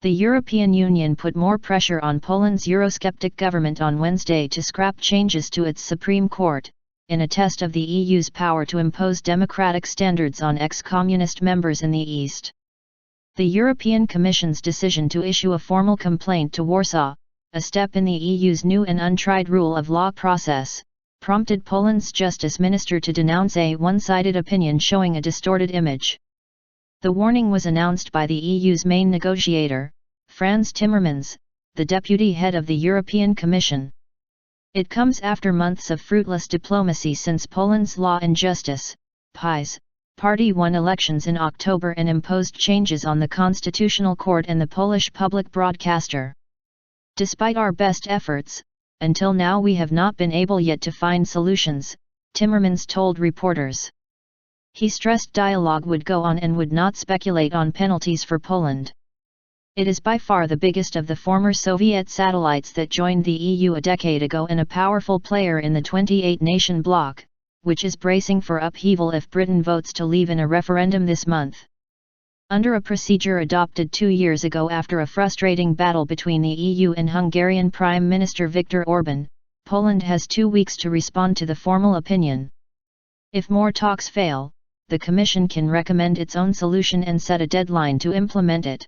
The European Union put more pressure on Poland's eurosceptic government on Wednesday to scrap changes to its Supreme Court, in a test of the EU's power to impose democratic standards on ex-communist members in the East. The European Commission's decision to issue a formal complaint to Warsaw, a step in the EU's new and untried rule of law process, prompted Poland's Justice Minister to denounce a one-sided opinion showing a distorted image. The warning was announced by the EU's main negotiator, Frans Timmermans, the deputy head of the European Commission. It comes after months of fruitless diplomacy since Poland's Law and Justice (PiS) party won elections in October and imposed changes on the Constitutional Court and the Polish public broadcaster. Despite our best efforts, until now we have not been able yet to find solutions, Timmermans told reporters. He stressed dialogue would go on and would not speculate on penalties for Poland. It is by far the biggest of the former Soviet satellites that joined the EU a decade ago and a powerful player in the 28-nation bloc, which is bracing for upheaval if Britain votes to leave in a referendum this month. Under a procedure adopted 2 years ago after a frustrating battle between the EU and Hungarian Prime Minister Viktor Orban, Poland has 2 weeks to respond to the formal opinion. If more talks fail, the Commission can recommend its own solution and set a deadline to implement it.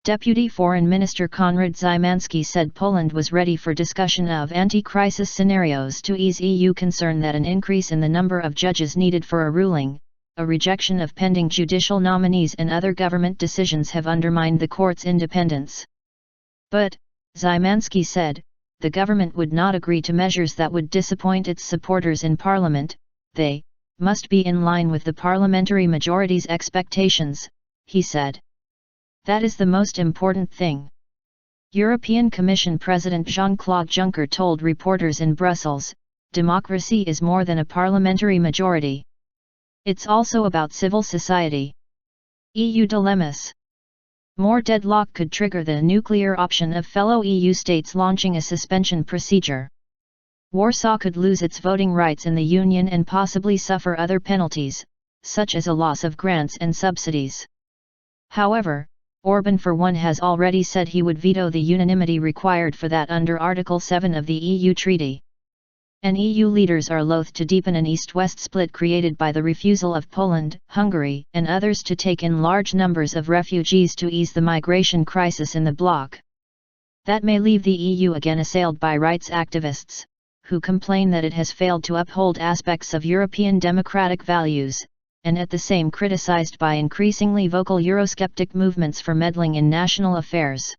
Deputy Foreign Minister Konrad Szymanski said Poland was ready for discussion of anti-crisis scenarios to ease EU concern that an increase in the number of judges needed for a ruling, a rejection of pending judicial nominees and other government decisions have undermined the court's independence. But, Szymanski said, the government would not agree to measures that would disappoint its supporters in parliament. They must be in line with the parliamentary majority's expectations, he said. That is the most important thing. European Commission President Jean-Claude Juncker told reporters in Brussels, democracy is more than a parliamentary majority. It's also about civil society. EU dilemmas. More deadlock could trigger the nuclear option of fellow EU states launching a suspension procedure. Warsaw could lose its voting rights in the Union and possibly suffer other penalties, such as a loss of grants and subsidies. However, Orban for one has already said he would veto the unanimity required for that under Article 7 of the EU Treaty. And EU leaders are loath to deepen an East-West split created by the refusal of Poland, Hungary, and others to take in large numbers of refugees to ease the migration crisis in the bloc. That may leave the EU again assailed by rights activists, who complain that it has failed to uphold aspects of European democratic values, and at the same criticized by increasingly vocal eurosceptic movements for meddling in national affairs.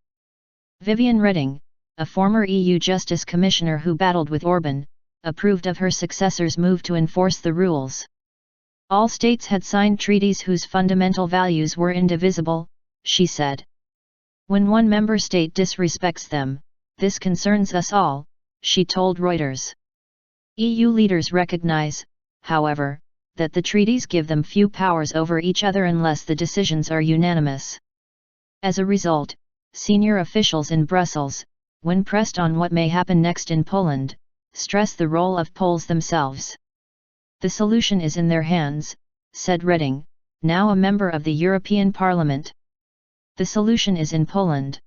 Viviane Reding, a former EU Justice Commissioner who battled with Orban, approved of her successor's move to enforce the rules. All states had signed treaties whose fundamental values were indivisible, she said. When one member state disrespects them, this concerns us all, she told Reuters. EU leaders recognize, however, that the treaties give them few powers over each other unless the decisions are unanimous. As a result, senior officials in Brussels, when pressed on what may happen next in Poland, stress the role of Poles themselves. The solution is in their hands, said Reding, now a member of the European Parliament. The solution is in Poland.